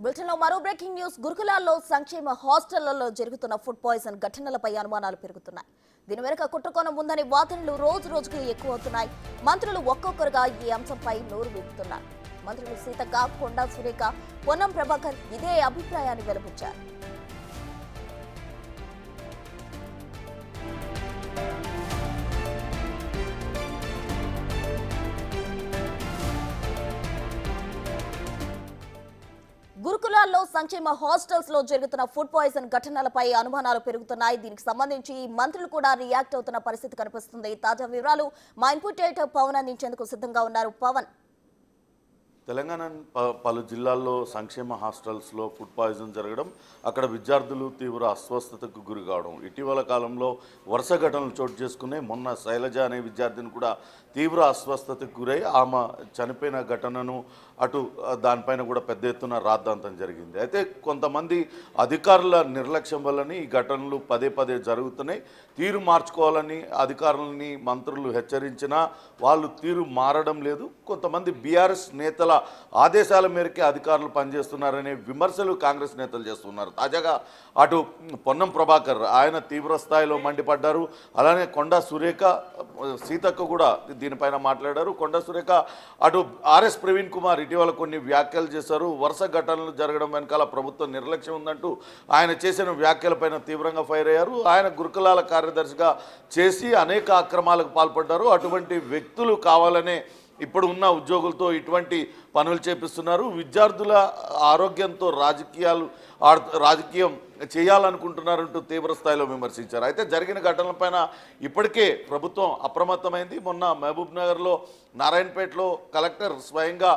బులెటిన్లో మరో breaking news. గురుకులాల్లో సంక్షేమ హాస్టళ్లలో జరుగుతున్న ఫుడ్ పాయిజన్ ఘటనలపై అనుమానాలు పెరుగుతున్నాయి. దీని వెనుక కుట్రకోణం ఉందని వాదనలు రోజు రోజుకు ఎక్కువ అవుతున్నాయి. మంత్రులు ఒక్కొక్కరుగా ఈ అంశంపై నోరు విప్పుతున్నారు. మంత్రులు సీతక్క, కొండా సురేఖ, పొన్నం ప్రభాకర్ ఇదే అభిప్రాయాన్ని వెలుబుచ్చారు. గురుకులాల్లో సంక్షేమ హాస్టల్స్ లో జరుగుతున్న ఫుడ్ పాయిజన్ ఘటనలపై అనుమానాలు పెరుగుతున్నాయి. దీనికి సంబంధించి మంత్రులు కూడా రియాక్ట్ అవుతున్న పరిస్థితి కనిపిస్తుంది. తాజా వివరాలు మా ఇన్పుట్ ఎడిటర్ పవన్ అందించేందుకు సిద్ధంగా ఉన్నారు. పవన్, తెలంగాణ పలు జిల్లాల్లో సంక్షేమ హాస్టల్స్లో ఫుడ్ పాయిజన్ జరగడం, అక్కడ విద్యార్థులు తీవ్ర అస్వస్థతకు గురి కావడం, ఇటీవల కాలంలో వరుస ఘటనలు చోటు చేసుకునే మొన్న శైలజ అనే విద్యార్థిని కూడా తీవ్ర అస్వస్థతకు గురై ఆమె చనిపోయిన ఘటనను అటు దానిపైన కూడా పెద్ద ఎత్తున రాద్ధాంతం జరిగింది. అయితే కొంతమంది అధికారుల నిర్లక్ష్యం వల్లని ఈ ఘటనలు పదే పదే జరుగుతున్నాయి. తీరు మార్చుకోవాలని అధికారులని మంత్రులు హెచ్చరించినా వాళ్ళు తీరు మారడం లేదు. కొంతమంది బీఆర్ఎస్ నేతల ఆదేశాల మేరకే అధికారులు పనిచేస్తున్నారనే విమర్శలు కాంగ్రెస్ నేతలు చేస్తున్నారు. తాజాగా అటు పొన్నం ప్రభాకర్ ఆయన తీవ్ర స్థాయిలో మండిపడ్డారు. అలానే కొండా సురేఖ, సీతక్క కూడా దీనిపైన మాట్లాడారు. కొండా సురేఖ అటు ఆర్ఎస్ ప్రవీణ్ కుమార్ ఇటీవల కొన్ని వ్యాఖ్యలు చేశారు. వరుస ఘటనలు జరగడం వెనకాల ప్రభుత్వం నిర్లక్ష్యం ఉందంటూ ఆయన చేసిన వ్యాఖ్యలపైన తీవ్రంగా ఫైర్ అయ్యారు. ఆయన గురుకులాల కార్యదర్శిగా చేసి అనేక అక్రమాలకు పాల్పడ్డారు. అటువంటి వ్యక్తులు కావాలనే ఇప్పుడు ఉన్న ఉద్యోగులతో ఇటువంటి పనులు చేపిస్తున్నారు. విద్యార్థుల ఆరోగ్యంతో రాజకీయం చేయాలనుకుంటున్నారంటూ తీవ్ర స్థాయిలో విమర్శించారు. అయితే జరిగిన ఘటనలపైన ఇప్పటికే ప్రభుత్వం అప్రమత్తమైంది. మొన్న మహబూబ్ నగర్లో నారాయణపేటలో కలెక్టర్ స్వయంగా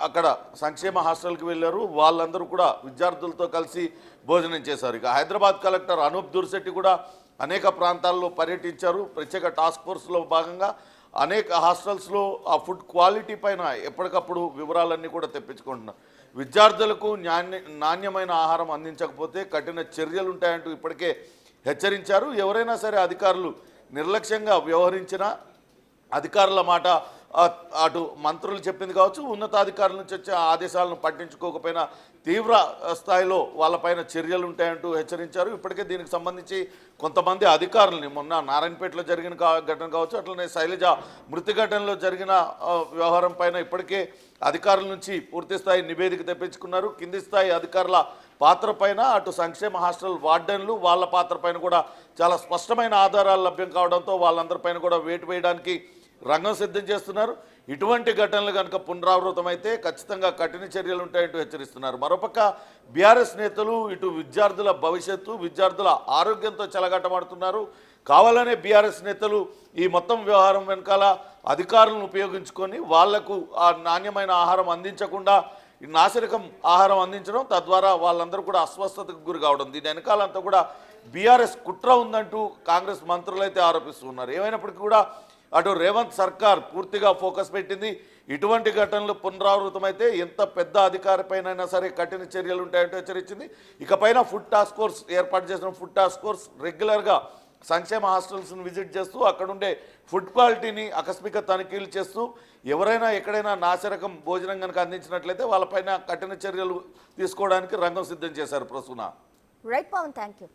అక్కడ సంక్షేమ హాస్టల్కి వెళ్ళారు. వాళ్ళందరూ కూడా విద్యార్థులతో కలిసి భోజనం చేశారు. ఇక హైదరాబాద్ కలెక్టర్ అనూప్ దుర్శెట్టి కూడా అనేక ప్రాంతాల్లో పర్యటించారు. ప్రత్యేక టాస్క్ ఫోర్స్లో భాగంగా అనేక హాస్టల్స్లో ఆ ఫుడ్ క్వాలిటీ పైన ఎప్పటికప్పుడు వివరాలన్నీ కూడా తెప్పించుకుంటున్నారు. విద్యార్థులకు నాణ్యమైన ఆహారం అందించకపోతే కఠిన చర్యలు ఉంటాయంటూ ఇప్పటికే హెచ్చరించారు. ఎవరైనా సరే అధికారులు నిర్లక్ష్యంగా వ్యవహరించినా అధికారుల మాట అటు మంత్రులు చెప్పింది కావచ్చు, ఉన్నతాధికారుల నుంచి వచ్చే ఆదేశాలను పట్టించుకోకపోయినా తీవ్ర స్థాయిలో వాళ్ళపైన చర్యలు ఉంటాయంటూ హెచ్చరించారు. ఇప్పటికే దీనికి సంబంధించి కొంతమంది అధికారులని మొన్న నారాయణపేటలో జరిగిన ఘటన కావచ్చు, అట్లనే శైలజ మృతి ఘటనలో జరిగిన వ్యవహారం పైన ఇప్పటికే అధికారుల నుంచి పూర్తి స్థాయి నివేదిక తెప్పించుకున్నారు. కింది స్థాయి అధికారుల పాత్ర పైన అటు సంక్షేమ హాస్టల్ వార్డెన్లు వాళ్ళ పాత్ర పైన కూడా చాలా స్పష్టమైన ఆధారాలు లభ్యం కావడంతో వాళ్ళందరిపైన కూడా వేటు వేయడానికి రంగం సిద్ధం చేస్తున్నారు. ఇటువంటి ఘటనలు కనుక పునరావృతమైతే ఖచ్చితంగా కఠిన చర్యలు ఉంటాయంటూ హెచ్చరిస్తున్నారు. మరోపక్క బీఆర్ఎస్ నేతలు ఇటు విద్యార్థుల భవిష్యత్తు, విద్యార్థుల ఆరోగ్యంతో చెలగాటమాడుతున్నారు. కావాలనే బీఆర్ఎస్ నేతలు ఈ మొత్తం వ్యవహారం వెనకాల అధికారులను ఉపయోగించుకొని వాళ్లకు ఆ నాణ్యమైన ఆహారం అందించకుండా నాసిరకం ఆహారం అందించడం, తద్వారా వాళ్ళందరూ కూడా అస్వస్థతకు గురి కావడం, దీని వెనకాలంతా కూడా బీఆర్ఎస్ కుట్ర ఉందంటూ కాంగ్రెస్ మంత్రులు అయితే ఆరోపిస్తున్నారు. ఏమైనప్పటికీ కూడా అటు రేవంత్ సర్కార్ పూర్తిగా ఫోకస్ పెట్టింది. ఇటువంటి ఘటనలు పునరావృతమైతే ఎంత పెద్ద అధికారిపైనైనా సరే కఠిన చర్యలు ఉంటాయంటూ హెచ్చరించింది. ఇకపైన ఫుడ్ టాస్క్ ఫోర్స్ ఏర్పాటు చేసిన ఫుడ్ టాస్క్ ఫోర్స్ రెగ్యులర్గా సంక్షేమ హాస్టల్స్ను విజిట్ చేస్తూ అక్కడుండే ఫుడ్ క్వాలిటీని ఆకస్మిక తనిఖీలు చేస్తూ ఎవరైనా ఎక్కడైనా నాసిరకం భోజనం కనుక అందించినట్లయితే వాళ్ళపైన కఠిన చర్యలు తీసుకోవడానికి రంగం సిద్ధం చేశారు. Prasuna. Right Pawan, thank you.